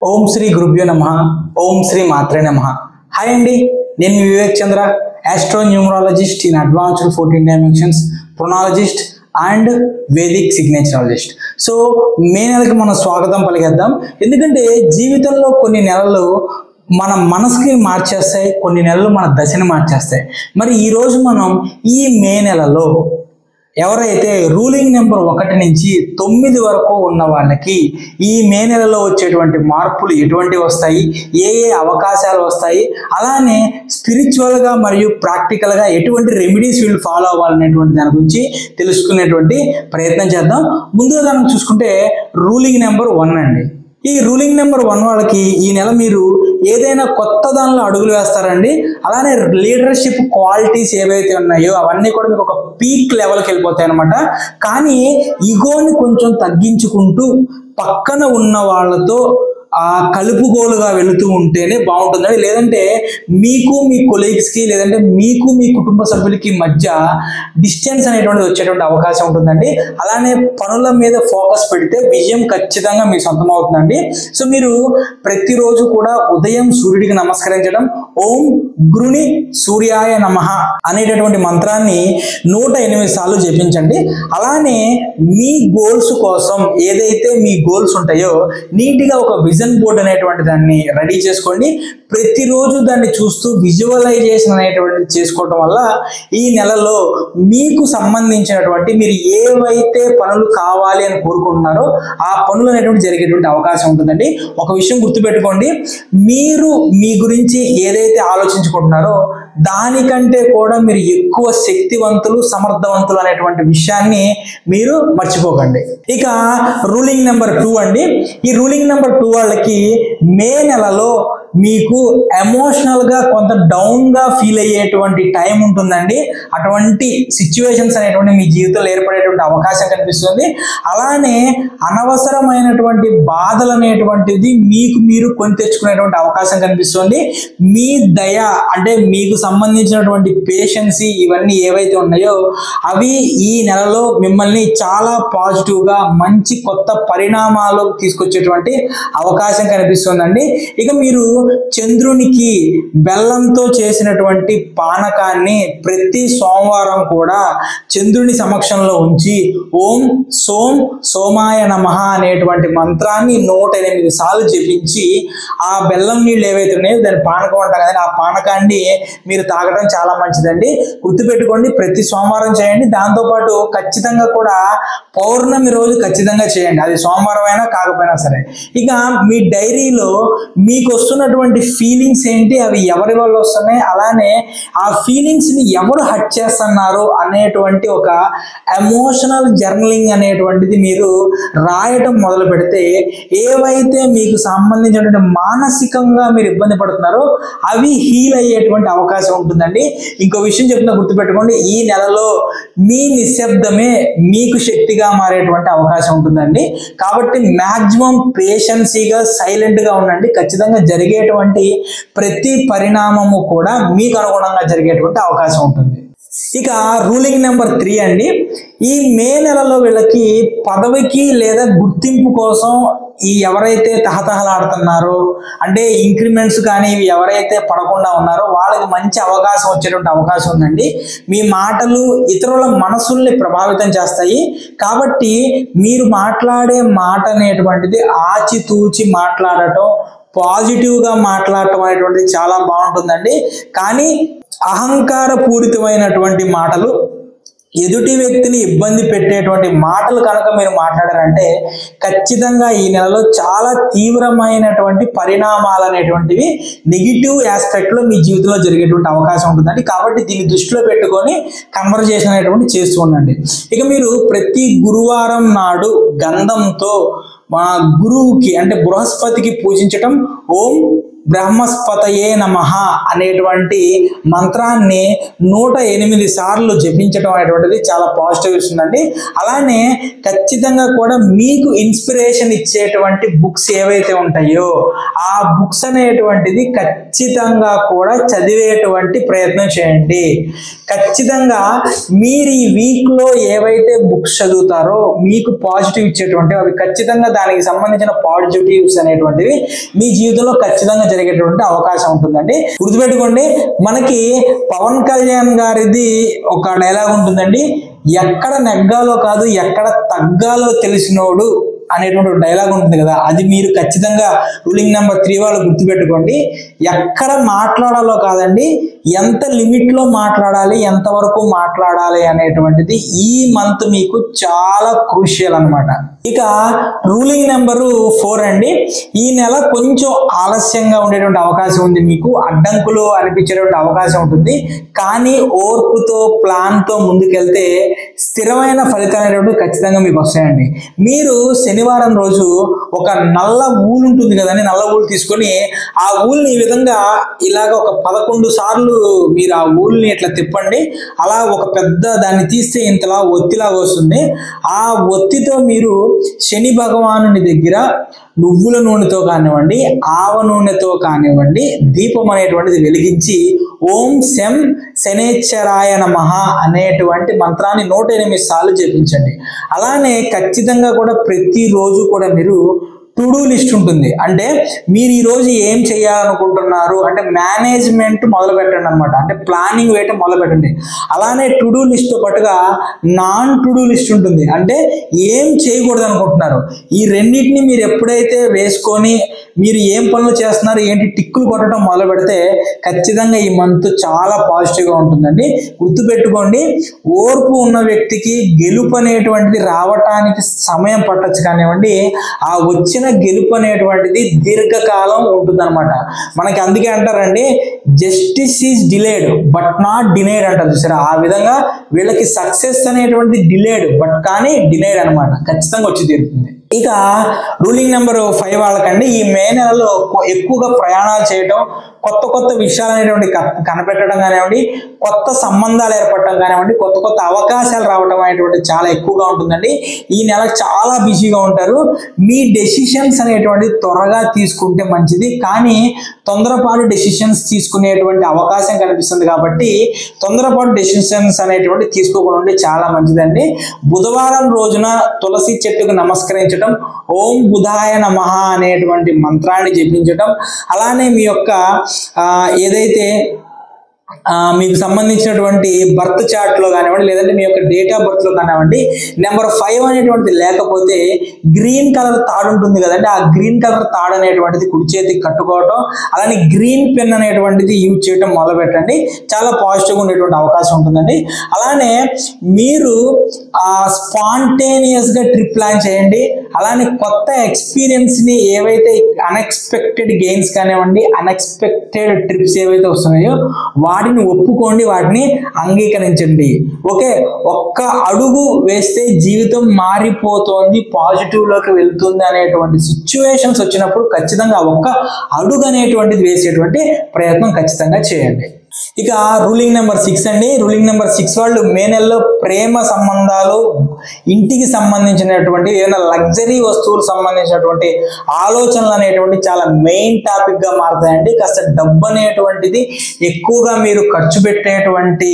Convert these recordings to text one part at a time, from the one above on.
ఓం శ్రీ గురుభ్యో నమః. ఓం శ్రీ మాత్రే నమః. హాయ్ అండి, నేను మీ Vivek Chandra, astro numerologist in advanced 14 dimensions, pronologist and Vedic signaturologist. So May నెలకి మనం స్వాగతం పలికేద్దాం. ఎందుకంటే జీవితంలో కొన్ని నెలలు మన మనసుకి మార్చేస్తాయి, కొన్ని నెలలు మన దశని మార్చేస్తాయి. మరి ఈరోజు మనం ఈ మే నెలలో ఎవరైతే రూలింగ్ నెంబర్ 1 నుంచి 9 వరకు ఉన్న వాళ్ళకి ఈ మే నెలలో వచ్చేటువంటి మార్పులు ఎటువంటి వస్తాయి, ఏ అవకాశాలు వస్తాయి, అలానే స్పిరిచువల్గా మరియు ప్రాక్టికల్గా ఎటువంటి రెమెడీస్ వీళ్ళు ఫాలో అవ్వాలనేటువంటి దాని గురించి తెలుసుకునేటువంటి ప్రయత్నం చేద్దాం. ముందుగా మనం చూసుకుంటే రూలింగ్ నెంబర్ 1 అండి. ఈ రూలింగ్ నెంబర్ 1 వాళ్ళకి ఈ నెల మీరు ఏదైనా కొత్త దానిలో అడుగులు వేస్తారండి. అలానే లీడర్షిప్ క్వాలిటీస్ ఏవైతే ఉన్నాయో అవన్నీ కూడా మీకు ఒక పీక్ లెవెల్కి వెళ్ళిపోతాయి అనమాట. కానీ ఈగోని కొంచెం తగ్గించుకుంటూ పక్కన ఉన్న వాళ్ళతో కలుపుగోలుగా వెళుతూ ఉంటేనే బాగుంటుందండి. లేదంటే మీకు మీ కొలీగ్స్కి లేదంటే మీకు మీ కుటుంబ సభ్యులకి మధ్య డిస్టెన్స్ అనేటువంటిది వచ్చేటువంటి అవకాశం ఉంటుందండి. అలానే పనుల మీద ఫోకస్ పెడితే విజయం ఖచ్చితంగా మీ సొంతం అవుతుందండి. సో మీరు ప్రతిరోజు కూడా ఉదయం సూర్యుడికి నమస్కరించడం, ఓం గురుని సూర్యాయ నమః అనేటటువంటి మంత్రాన్ని 108 సార్లు జపించండి. అలానే మీ గోల్స్ కోసం ఏదైతే మీ గోల్స్ ఉంటాయో నీట్గా ఒక విజన్ బోర్డ్ అనేటువంటి దాన్ని రెడీ చేసుకోండి. ప్రతిరోజు దాన్ని చూస్తూ విజువలైజేషన్ అనేటువంటిది చేసుకోవడం వల్ల ఈ నెలలో మీకు సంబంధించినటువంటి మీరు ఏవైతే పనులు కావాలి అని కోరుకుంటున్నారో ఆ పనులు అనేటువంటి జరిగేటువంటి అవకాశం ఉంటుందండి. ఒక విషయం గుర్తుపెట్టుకోండి, మీరు మీ గురించి ఏదైతే ఆలోచించుకుంటున్నారో దానికంటే కూడా మీరు ఎక్కువ శక్తివంతులు, సమర్థవంతులు అనేటువంటి విషయాన్ని మీరు మర్చిపోకండి. ఇక రూలింగ్ నెంబర్ 2 అండి. ఈ రూలింగ్ నెంబర్ 2 వాళ్ళకి మే నెలలో మీకు ఎమోషనల్గా కొంత డౌన్గా ఫీల్ అయ్యేటువంటి టైం ఉంటుందండి. అటువంటి సిచ్యువేషన్స్ అనేటువంటి మీ జీవితంలో ఏర్పడేటువంటి అవకాశం కనిపిస్తుంది. అలానే అనవసరమైనటువంటి బాధలు అనేటువంటిది మీకు మీరు కొని తెచ్చుకునేటువంటి అవకాశం కనిపిస్తుంది. మీ దయ అంటే మీకు సంబంధించినటువంటి పేషెన్సీ ఇవన్నీ ఏవైతే ఉన్నాయో అవి ఈ నెలలో మిమ్మల్ని చాలా పాజిటివ్గా మంచి కొత్త పరిణామాలు తీసుకొచ్చేటువంటి అవకాశం కనిపిస్తుందండి. ఇక మీరు చంద్రునికి బెల్లంతో చేసినటువంటి పానకాన్ని ప్రతి సోమవారం కూడా చంద్రుని సమక్షంలో ఉంచి ఓం సోం సోమాయ నమః అనేటువంటి మంత్రాన్ని 108 సార్లు జపించి ఆ బెల్లం నీళ్ళు ఏవైతే ఉన్నాయో దాని పానకం అంటారు కదండి, ఆ పానకాన్ని మీరు తాగడం చాలా మంచిదండి. గుర్తుపెట్టుకోండి, ప్రతి సోమవారం చేయండి. దాంతోపాటు ఖచ్చితంగా కూడా పౌర్ణమి రోజు ఖచ్చితంగా చేయండి, అది సోమవారం అయినా కాకపోయినా సరే. ఇక మీ డైరీలో మీకు వస్తున్నటువంటి ఫీలింగ్స్ ఏంటి, అవి ఎవరి వల్ల వస్తున్నాయి, అలానే ఆ ఫీలింగ్స్ని ఎవరు హర్ట్ చేస్తున్నారు అనేటువంటి ఒక ఎమోషనల్ జర్నలింగ్ అనేటువంటిది మీరు రాయటం మొదలు పెడితే ఏవైతే మీకు సంబంధించినటువంటి మానసికంగా మీరు ఇబ్బంది పడుతున్నారో అవి హీల్ అయ్యేటువంటి అవకాశం ఉంటుందండి. ఇంకో విషయం చెప్తున్నా, గుర్తుపెట్టుకోండి, ఈ నెలలో మీ నిశ్శబ్దమే మీకు శక్తిగా మారేటువంటి అవకాశం ఉంటుందండి. కాబట్టి మ్యాక్సిమం పేషెన్సీగా సైలెంట్గా ఉండండి. ఖచ్చితంగా జరిగేటువంటి ప్రతి పరిణామము కూడా మీకు అనుగుణంగా జరిగేటువంటి అవకాశం ఉంటుంది. ఇక రూలింగ్ నెంబర్ 3 అండి. ఈ మే నెలలో వీళ్ళకి పదవికి లేదా గుర్తింపు కోసం ఈ ఎవరైతే తహతహలాడుతున్నారో అంటే ఇంక్రిమెంట్స్ కానీ ఇవి ఎవరైతే పడకుండా ఉన్నారో వాళ్ళకి మంచి అవకాశం వచ్చేటువంటి అవకాశం ఉందండి. మీ మాటలు ఇతరుల మనసుల్ని ప్రభావితం చేస్తాయి. కాబట్టి మీరు మాట్లాడే మాట అనేటువంటిది ఆచితూచి మాట్లాడటం, పాజిటివ్గా మాట్లాడటం అనేటువంటిది చాలా బాగుంటుందండి. కానీ అహంకార పూరితమైనటువంటి మాటలు, ఎదుటి వ్యక్తిని ఇబ్బంది పెట్టేటువంటి మాటలు కనుక మీరు మాట్లాడారంటే ఖచ్చితంగా ఈ నెలలో చాలా తీవ్రమైనటువంటి పరిణామాలు అనేటువంటివి నెగిటివ్ ఆస్పెక్ట్లో మీ జీవితంలో జరిగేటువంటి అవకాశం ఉంటుందండి. కాబట్టి దీన్ని దృష్టిలో పెట్టుకొని కన్వర్జేషన్ అనేటువంటి చేస్తూ ఉండండి. ఇక మీరు ప్రతి గురువారం నాడు గంధంతో మా గురువుకి అంటే బృహస్పతికి పూజించటం, ఓం బ్రహ్మస్పతయే నమః అనేటువంటి మంత్రాన్ని 108 సార్లు జపించడం అనేటువంటిది చాలా పాజిటివ్ ఇస్తుందండి. అలానే ఖచ్చితంగా కూడా మీకు ఇన్స్పిరేషన్ ఇచ్చేటువంటి బుక్స్ ఏవైతే ఉంటాయో ఆ బుక్స్ అనేటువంటిది ఖచ్చితంగా కూడా చదివేటువంటి ప్రయత్నం చేయండి. ఖచ్చితంగా మీరు ఈ వీక్ లో ఏవైతే బుక్స్ చదువుతారో మీకు పాజిటివ్ ఇచ్చేటువంటి అవి ఖచ్చితంగా దానికి సంబంధించిన పాజిటివ్స్ అనేటువంటివి మీ జీవితంలో ఖచ్చితంగా జరిగేటువంటి అవకాశం ఉంటుందండి. గుర్తుపెట్టుకోండి, మనకి పవన్ కళ్యాణ్ గారిది ఒక డైలాగ్ ఉంటుందండి, ఎక్కడ నెగ్గాలో కాదు ఎక్కడ తగ్గాలో తెలిసినోడు అనేటువంటి డైలాగ్ ఉంటుంది కదా, అది మీరు ఖచ్చితంగా రూలింగ్ నెంబర్ 3 వాళ్ళు గుర్తుపెట్టుకోండి. ఎక్కడ మాట్లాడాలో కాదండి, ఎంత లిమిట్ లో మాట్లాడాలి, ఎంతవరకు మాట్లాడాలి అనేటువంటిది ఈ మంత్ మీకు చాలా క్రూషియల్ అన్నమాట. ఇక రూలింగ్ నెంబరు 4 అండి, ఈ నెల కొంచెం ఆలస్యంగా ఉండేటువంటి అవకాశం ఉంది, మీకు అడ్డంకులు అనిపించేటువంటి అవకాశం ఉంటుంది. కానీ ఓర్పుతో ప్లాన్ తో ముందుకెళ్తే స్థిరమైన ఫలితాలు అనేటువంటి ఖచ్చితంగా మీకు వస్తాయండి. మీరు శనివారం రోజు ఒక నల్ల ఊలు ఉంటుంది కదండి, నల్ల ఊలు తీసుకొని ఆ ఊల్ని ఈ విధంగా ఇలాగ ఒక 11 సార్లు మీరు ఆ ఊల్ని ఇట్లా తిప్పండి. అలా ఒక పెద్ద దాన్ని తీస్తే ఇంతలా ఒత్తిలాగా వస్తుంది. ఆ ఒత్తితో మీరు శని భగవానుని దగ్గర నువ్వుల నూనెతో కానివ్వండి, ఆవ నూనెతో కానివ్వండి దీపం అనేటువంటిది వెలిగించి ఓం శం శనేశ్వరాయ నమః అనేటువంటి మంత్రాన్ని 108 సార్లు జపించండి. అలానే ఖచ్చితంగా కూడా ప్రతిరోజు కూడా మీరు టు డూ లిస్ట్ ఉంటుంది. అంటే మీరు ఈ రోజు ఏం చేయాలనుకుంటున్నారు అంటే మేనేజ్మెంట్ మొదలు పెట్టండి అనమాట, అంటే ప్లానింగ్ వేయటం మొదలు పెట్టండి. అలానే టు డూ లిస్ట్ తో పాటుగా నాన్ టు డూ లిస్ట్ ఉంటుంది, అంటే ఏం చేయకూడదు అనుకుంటున్నారు. ఈ రెండింటిని మీరు ఎప్పుడైతే వేసుకొని మీరు ఏం పనులు చేస్తున్నారు ఏంటి టిక్కులు కొట్టడం మొదలు పెడితే ఖచ్చితంగా ఈ మంత్ చాలా పాజిటివ్గా ఉంటుందండి. గుర్తుపెట్టుకోండి, ఓర్పు ఉన్న వ్యక్తికి గెలుపు అనేటువంటిది రావటానికి సమయం పట్టచ్చు కానివ్వండి, ఆ వచ్చిన గెలుపు అనేటువంటిది దీర్ఘకాలం ఉంటుందన్నమాట. మనకి అందుకే అంటారండి, justice is delayed but not denied అంటారు చూసారా, ఆ విధంగా వీళ్ళకి సక్సెస్ అనేటువంటిది డిలేడ్ బట్ కానీ డినైడ్ అనమాట, ఖచ్చితంగా వచ్చి తీరుతుంది. ఇక రూలింగ్ నెంబర్ 5 వాళ్ళకండి, ఈ మే నెలలో ఎక్కువగా ప్రయాణాలు చేయడం, కొత్త కొత్త విషయాలు అనేటువంటి కనిపెట్టడం కానివ్వండి, కొత్త సంబంధాలు ఏర్పడటం కానివ్వండి, కొత్త కొత్త అవకాశాలు రావడం అనేటువంటి చాలా ఎక్కువగా ఉంటుందండి. ఈ నెల చాలా బిజీగా ఉంటారు. మీ డెసిషన్స్ అనేటువంటి త్వరగా తీసుకుంటే మంచిది, కానీ తొందరపాటు డెసిషన్స్ తీసుకునేటువంటి అవకాశం కనిపిస్తుంది కాబట్టి తొందరపాటు డెసిషన్స్ అనేటువంటి తీసుకోకుండా ఉంటే చాలా మంచిదండి. బుధవారం రోజున తులసి చెట్టుకు నమస్కరించడం, ఓం బుధాయ నమః అనేటువంటి మంత్రాన్ని జపించడం, అలానే మీ యొక్క ఏదైతే మీకు సంబంధించినటువంటి బర్త్ చార్ట్ లో కానివ్వండి లేదంటే మీ యొక్క డేట్ ఆఫ్ బర్త్ లో కానివ్వండి నెంబర్ 5 అనేటువంటిది లేకపోతే గ్రీన్ కలర్ తాడు ఉంటుంది కదండి, ఆ గ్రీన్ కలర్ తాడు అనేటువంటిది కుడి చేతికి కట్టుకోవటం, అలానే గ్రీన్ పెన్ అనేటువంటిది యూజ్ చేయడం మొదలు పెట్టండి, చాలా పాజిటివ్గా ఉండేటువంటి అవకాశం ఉంటుందండి. అలానే మీరు స్పాంటేనియస్ గా ట్రిప్ ప్లాన్ చేయండి. అలానే కొత్త ఎక్స్పీరియన్స్ ని ఏవైతే అన్ఎక్స్పెక్టెడ్ గెయిన్స్ కానివ్వండి, అన్ఎక్స్పెక్టెడ్ ట్రిప్స్ ఏవైతే వస్తున్నాయో వాటిని ఒప్పుకోండి, వాటిని అంగీకరించండి. ఓకే, ఒక్క అడుగు వేస్తే జీవితం మారిపోతోంది, పాజిటివ్ లోకి వెళ్తుంది అనేటువంటి సిచ్యువేషన్స్ వచ్చినప్పుడు ఖచ్చితంగా ఒక్క అడుగు అనేటువంటిది వేసేటువంటి ప్రయత్నం ఖచ్చితంగా చేయండి. ఇక రూలింగ్ నెంబర్ 6 అండి, రూలింగ్ నెంబర్ 6 వాళ్ళు మే నెలలో ప్రేమ సంబంధాలు, ఇంటికి సంబంధించినటువంటి ఏదైనా లగ్జరీ వస్తువులు సంబంధించినటువంటి ఆలోచనలు అనేటువంటి చాలా మెయిన్ టాపిక్ గా మారుతాయండి. కాస్త డబ్బు అనేటువంటిది ఎక్కువగా మీరు ఖర్చు పెట్టేటువంటి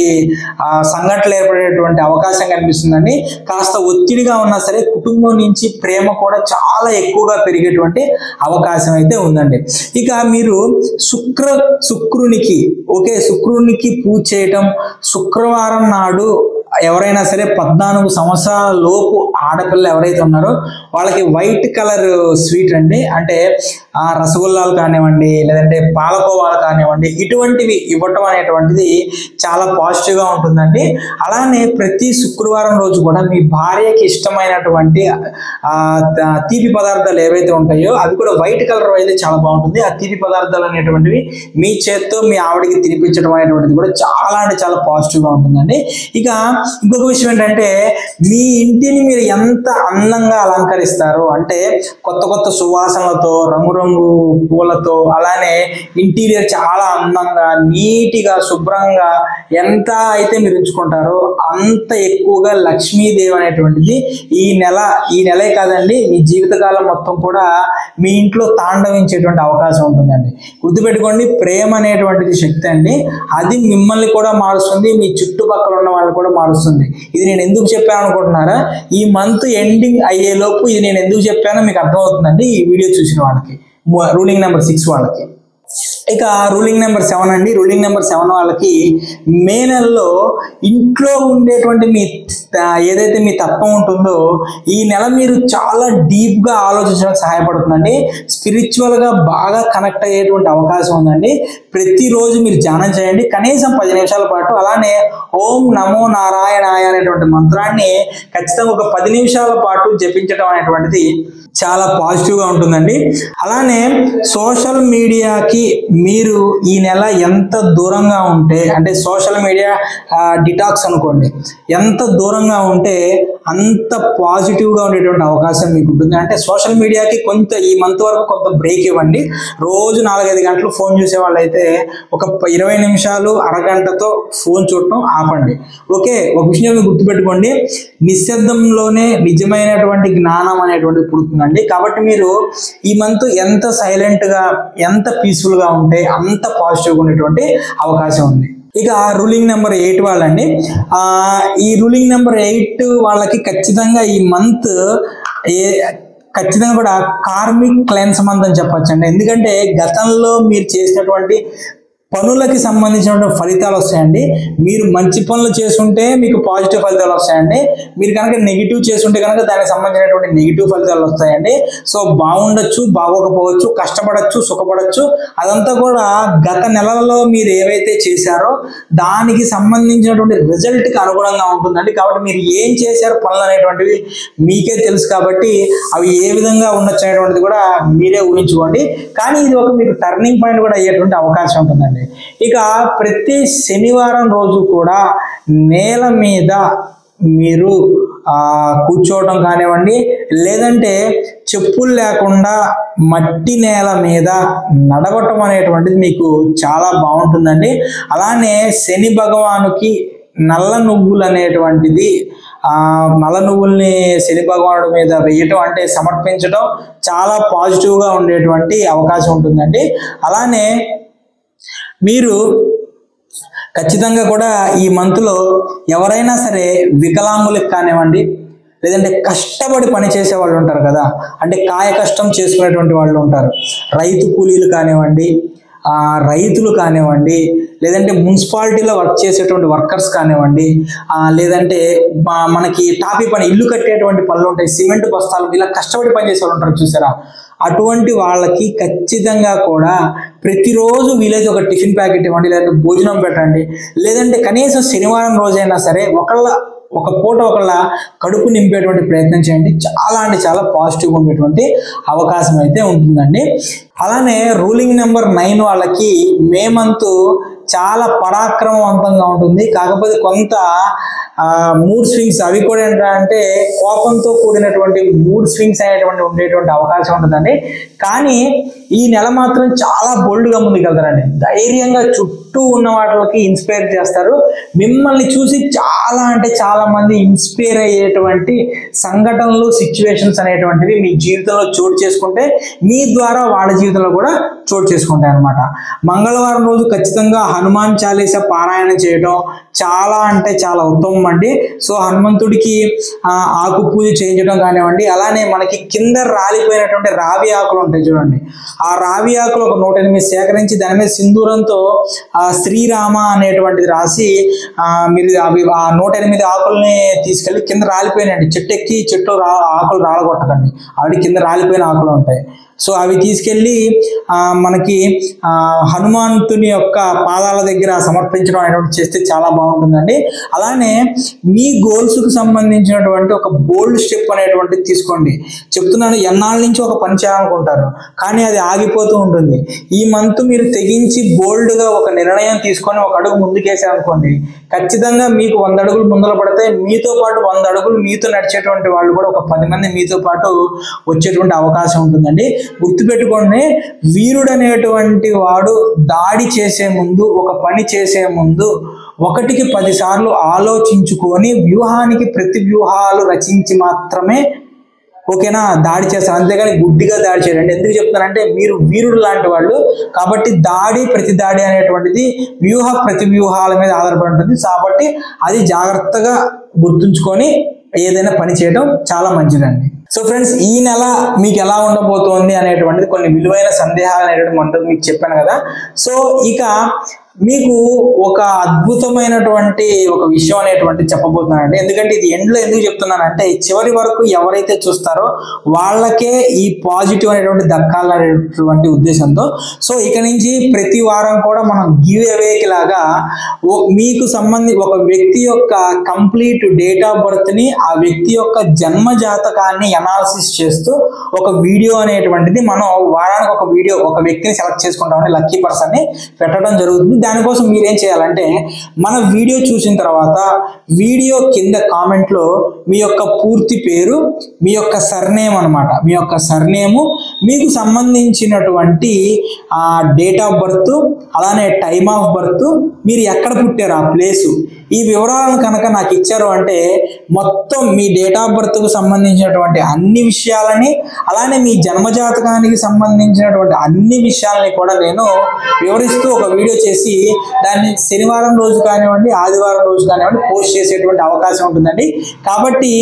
సంఘటనలు ఏర్పడేటువంటి అవకాశం కనిపిస్తుందండి. కాస్త ఒత్తిడిగా ఉన్నా సరే కుటుంబం నుంచి ప్రేమ కూడా చాలా ఎక్కువగా పెరిగేటువంటి అవకాశం అయితే ఉందండి. ఇక మీరు శుక్రునికి శుక్రునికి పూజ చేయటం, శుక్రవారం నాడు ఎవరైనా సరే 14 సంవత్సరాల లోపు ఆడపిల్ల ఎవరైతే ఉన్నారో వాళ్ళకి వైట్ కలర్ స్వీట్ అండి, అంటే రసగుల్లాలు కానివ్వండి లేదంటే పాలకోవాలు కానివ్వండి ఇటువంటివి ఇవ్వటం అనేటువంటిది చాలా పాజిటివ్గా ఉంటుందండి. అలానే ప్రతి శుక్రవారం రోజు కూడా మీ భార్యకి ఇష్టమైనటువంటి తీపి పదార్థాలు ఏవైతే ఉంటాయో అవి కూడా వైట్ కలర్ అయితే చాలా బాగుంటుంది. ఆ తీపి పదార్థాలు అనేటువంటివి మీ చేత్తో మీ ఆవిడకి తినిపించడం అనేటువంటిది కూడా చాలా అంటే చాలా పాజిటివ్గా ఉంటుందండి. ఇక ఇంకొక విషయం ఏంటంటే మీ ఇంటిని మీరు ఎంత అందంగా అలంకరిస్తారు అంటే కొత్త కొత్త సువాసనలతో రంగురంగు పూలతో అలానే ఇంటీరియర్ చాలా అందంగా నీట్గా శుభ్రంగా ఎంత అయితే మీరు ఉంచుకుంటారో అంత ఎక్కువగా లక్ష్మీదేవి అనేటువంటిది ఈ నెలే కాదండి మీ జీవితకాలం మొత్తం కూడా మీ ఇంట్లో తాండవించేటువంటి అవకాశం ఉంటుందండి. గుర్తుపెట్టుకోండి, ప్రేమ అనేటువంటిది శక్తి అండి. అది మిమ్మల్ని కూడా మారుస్తుంది, మీ చుట్టుపక్కల ఉన్న వాళ్ళని కూడా మారుస్తుంది. ఇది నేను ఎందుకు చెప్పాను అనుకుంటున్నారా? ఈ మంత్ ఎండింగ్ అయ్యేలోపు ఇది నేను ఎందుకు చెప్పానో మీకు అర్థమవుతుందండి ఈ వీడియో చూసిన వాళ్ళకి, రూలింగ్ నెంబర్ 6 వాళ్ళకి. ఇక రూలింగ్ నెంబర్ 7 అండి. రూలింగ్ నెంబర్ 7 వాళ్ళకి మే నెలలో ఇంట్లో ఉండేటువంటి మీ ఏదైతే మీ తత్వం ఉంటుందో ఈ నెల మీరు చాలా డీప్గా ఆలోచించడానికి సహాయపడుతుందండి. స్పిరిచువల్గా బాగా కనెక్ట్ అయ్యేటువంటి అవకాశం ఉందండి. ప్రతిరోజు మీరు ధ్యానం చేయండి కనీసం 10 నిమిషాల పాటు. అలానే ఓం నమో నారాయణాయ అనేటువంటి మంత్రాన్ని ఖచ్చితంగా ఒక 10 నిమిషాల పాటు జపించడం అనేటువంటిది చాలా పాజిటివ్గా ఉంటుందండి. అలానే సోషల్ మీడియాకి మీరు ఈ నెల ఎంత దూరంగా ఉంటే అంటే సోషల్ మీడియా డిటాక్స్ అనుకోండి, ఎంత దూరంగా ఉంటే అంత పాజిటివ్గా ఉండేటువంటి అవకాశం మీకు ఉంటుంది. అంటే సోషల్ మీడియాకి కొంత ఈ మంత్ వరకు కొంత బ్రేక్ ఇవ్వండి. రోజు 4-5 గంటలు ఫోన్ చూసే వాళ్ళైతే ఒక 20 నిమిషాలు అరగంటతో ఫోన్ చూడటం ఆపండి. ఓకే, ఒక విషయం గుర్తుపెట్టుకోండి, నిశ్శబ్దంలోనే నిజమైనటువంటి జ్ఞానం అనేటువంటిది పుడుతుందండి. కాబట్టి మీరు ఈ మంత్ ఎంత సైలెంట్గా ఎంత పీస్ఫుల్గా ఉంటే అంత పాజిటివ్గా ఉండేటువంటి అవకాశం ఉంది. ఇక రూలింగ్ నెంబర్ 8 వాళ్ళండి. ఈ రూలింగ్ నెంబర్ 8 వాళ్ళకి ఖచ్చితంగా ఈ మంత్ ఖచ్చితంగా కూడా కార్మిక్ క్లెన్స్ మంత్ అని చెప్పొచ్చండి. ఎందుకంటే గతంలో మీరు చేసినటువంటి పనులకి సంబంధించినటువంటి ఫలితాలు వస్తాయండి. మీరు మంచి పనులు చేసుంటే మీకు పాజిటివ్ ఫలితాలు వస్తాయండి. మీరు కనుక నెగిటివ్ చేసుంటే కనుక దానికి సంబంధించినటువంటి నెగిటివ్ ఫలితాలు వస్తాయండి. సో బాగుండొచ్చు, బాగోకపోవచ్చు, కష్టపడచ్చు, సుఖపడచ్చు. అదంతా కూడా గత నెలలలో మీరు ఏవైతే చేశారో దానికి సంబంధించినటువంటి రిజల్ట్కి అనుగుణంగా ఉంటుందండి. కాబట్టి మీరు ఏం చేశారో పనులు అనేటువంటివి మీకే తెలుసు కాబట్టి అవి ఏ విధంగా ఉండొచ్చు అనేటువంటిది కూడా మీరే ఊహించుకోండి. కానీ ఇది ఒక మీకు టర్నింగ్ పాయింట్ కూడా అయ్యేటువంటి అవకాశం ఉంటుందండి. ఇక ప్రతి శనివారం రోజు కూడా నేల మీద మీరు కూర్చోవడం కానివ్వండి, లేదంటే చెప్పులు లేకుండా మట్టి నేల మీద నడవటం అనేటువంటిది మీకు చాలా బాగుంటుందండి. అలానే శని భగవానుకి నల్ల నువ్వులు అనేటువంటిది నల్ల నువ్వుల్ని శని భగవానుడి మీద వేయటం అంటే సమర్పించడం చాలా పాజిటివ్గా ఉండేటువంటి అవకాశం ఉంటుందండి. అలానే మీరు ఖచ్చితంగా కూడా ఈ మంత్లో ఎవరైనా సరే వికలాంగులకు కానివ్వండి, లేదంటే కష్టపడి పని చేసే వాళ్ళు ఉంటారు కదా, అంటే కాయ కష్టం చేసుకునేటువంటి వాళ్ళు ఉంటారు, రైతు కూలీలు కానివ్వండి, రైతులు కానివ్వండి, లేదంటే మున్సిపాలిటీలో వర్క్ చేసేటువంటి వర్కర్స్ కానివ్వండి, లేదంటే మనకి టాపీ పని ఇల్లు కట్టేటువంటి పనులు ఉంటాయి, సిమెంట్ బస్తాలు ఇలా కష్టపడి పని చేసే వాళ్ళు ఉంటారు చూసారా, అటువంటి వాళ్ళకి ఖచ్చితంగా కూడా ప్రతిరోజు వీలైతే ఒక టిఫిన్ ప్యాకెట్ ఇవ్వండి, లేదంటే భోజనం పెట్టండి, లేదంటే కనీసం శనివారం రోజైనా సరే ఒక పూట ఒకళ్ళ కడుపు నింపేటువంటి ప్రయత్నం చేయండి. చాలా అంటే చాలా పాజిటివ్గా ఉండేటువంటి అవకాశం అయితే ఉంటుందండి. అలానే రూలింగ్ నెంబర్ 9 వాళ్ళకి మే మంత్ చాలా పరాక్రమవంతంగా ఉంటుంది. కాకపోతే కొంత మూడ్ స్వింగ్స్ అవి కూడా ఏంటంటే కోపంతో కూడినటువంటి మూడ్ స్వింగ్స్ అనేటువంటి ఉండేటువంటి అవకాశం ఉంటుందండి. కానీ ఈ నెల మాత్రం చాలా బోల్డ్గా ముందుకెళ్తారండి. ధైర్యంగా చుట్టూ ఉన్న వాటికి ఇన్స్పైర్ చేస్తారు. మిమ్మల్ని చూసి చాలా అంటే చాలా మంది ఇన్స్పైర్ అయ్యేటువంటి సంఘటనలు, సిచ్యువేషన్స్ అనేటువంటివి మీ జీవితంలో చోటు చేసుకుంటే మీ ద్వారా వాళ్ళ జీవితంలో కూడా చోటు చేసుకుంటాయి అన్నమాట. మంగళవారం రోజు ఖచ్చితంగా హనుమాన్ చాలీసా పారాయణం చేయడం చాలా అంటే చాలా ఉత్తమం అండి. సో హనుమంతుడికి ఆకు పూజ చేయించడం కానివ్వండి, అలానే మనకి కింద రాలిపోయినటువంటి రావి ఆకులు ఉంటాయి చూడండి, ఆ రావి ఆకులు ఒక 108 సేకరించి దాని మీద సింధూరంతో శ్రీరామ అనేటువంటిది రాసి మీరు అవి ఆ 108 ఆకుల్ని తీసుకెళ్ళి కింద రాలిపోయినండి, చెట్టు ఎక్కి చెట్టు ఆకులు రాలగొట్టకండి, ఆవిడ కింద రాలిపోయిన ఆకులు ఉంటాయి. సో అవి తీసుకెళ్ళి మనకి హనుమంతుని యొక్క పాదాల దగ్గర సమర్పించడం అనేటువంటి చేస్తే చాలా బాగుంటుందండి. అలానే మీ గోల్స్కు సంబంధించినటువంటి ఒక బోల్డ్ స్టెప్ అనేటువంటిది తీసుకోండి. చెప్తున్నాను, ఎన్నాళ్ళ నుంచి ఒక పని చేయాలనుకుంటారు కానీ అది ఆగిపోతూ ఉంటుంది. ఈ మంత్ మీరు తెగించి బోల్డ్గా ఒక నిర్ణయం తీసుకొని ఒక అడుగు ముందుకేసారనుకోండి, ఖచ్చితంగా మీకు 100 అడుగులు ముందర పడితే మీతో పాటు 100 అడుగులు మీతో నడిచేటువంటి వాళ్ళు కూడా ఒక 10 మంది మీతో పాటు వచ్చేటువంటి అవకాశం ఉంటుందండి. గుర్తుపెట్టుకోండి, వీరుడు అనేటువంటి వాడు దాడి చేసే ముందు, ఒక పని చేసే ముందు 1కి 10 సార్లు ఆలోచించుకొని వ్యూహానికి ప్రతి వ్యూహాలు రచించి మాత్రమే ఓకేనా దాడి చేస్తారు. అంతేగాని గుడ్డిగా దాడి చేయండి. ఎందుకు చెప్తున్నానంటే మీరు వీరుడు లాంటి వాళ్ళు కాబట్టి ప్రతి దాడి అనేటువంటిది ప్రతి వ్యూహాల మీద ఆధారపడి ఉంటుంది. కాబట్టి అది జాగ్రత్తగా గుర్తుంచుకొని ఏదైనా పని చేయడం చాలా మంచిదండి. సో ఫ్రెండ్స్, ఈ నెల మీకు ఎలా ఉండబోతోంది అనేటువంటిది కొన్ని విలువైన సందేహాలు అనేటువంటి మీకు చెప్పాను కదా. సో ఇక మీకు ఒక అద్భుతమైనటువంటి ఒక విషయం అనేటువంటి చెప్పబోతున్నానండి. ఎందుకంటే ఇది ఎండ్లో ఎందుకు చెప్తున్నానంటే చివరి వరకు ఎవరైతే చూస్తారో వాళ్ళకే ఈ పాజిటివ్ అనేటువంటి దక్కాలనేటువంటి ఉద్దేశంతో. సో ఇక నుంచి ప్రతి వారం కూడా మనం గివ్ అవేకి లాగా మీకు ఒక వ్యక్తి యొక్క కంప్లీట్ డేట్ ఆఫ్ బర్త్ని, ఆ వ్యక్తి యొక్క జన్మ జాతకాన్ని అనాలిసిస్ చేస్తూ ఒక వీడియో అనేటువంటిది మనం వారానికి ఒక వ్యక్తిని సెలెక్ట్ చేసుకుంటామని లక్కీ పర్సన్ని పెట్టడం జరుగుతుంది. దానికోసం మీరేం చేయాలంటే మన వీడియో చూసిన తర్వాత వీడియో కింద కామెంట్లో మీ యొక్క పూర్తి పేరు, మీ యొక్క సర్నేమ్ అనమాట, మీ యొక్క సర్నేము, మీకు సంబంధించినటువంటి డేట్ ఆఫ్ బర్త్, అలానే టైమ్ ఆఫ్ బర్త్, మీరు ఎక్కడ పుట్టారు ఆ ప్లేసు, ఈ వివరాలను కనుక నాకు ఇచ్చారు అంటే మొత్తం మీ డేట్ ఆఫ్ బర్త్కు సంబంధించినటువంటి అన్ని విషయాలని, అలానే మీ జన్మజాతకానికి సంబంధించినటువంటి అన్ని విషయాలని కూడా నేను వివరిస్తూ ఒక వీడియో చేసి దాన్ని శనివారం రోజు కానివ్వండి, ఆదివారం రోజు కానివ్వండి పోస్ట్ చేసేటువంటి అవకాశం ఉంటుందండి. కాబట్టి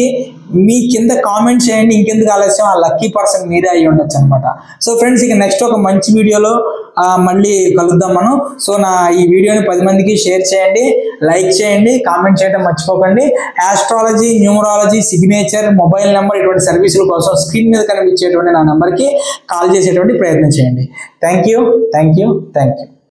మీ కింద కామెంట్ చేయండి. ఇంకెందుకు ఆలస్యం, ఆ లక్కీ పర్సన్ మీరే అయ్యి ఉండొచ్చు అనమాట. సో ఫ్రెండ్స్, ఇక నెక్స్ట్ ఒక మంచి వీడియోలో మళ్ళీ కలుద్దాం మనం. సో ఈ వీడియోని 10 మందికి షేర్ చేయండి, లైక్ చేయండి, కామెంట్ చేయడం మర్చిపోకండి. Astrology, numerology, signature, mobile number ఇటువంటి సర్వీసుల కోసం స్క్రీన్ మీద కనిపించేటువంటి నా నెంబర్కి కాల్ చేసేటువంటి ప్రయత్నం చేయండి. Thank you.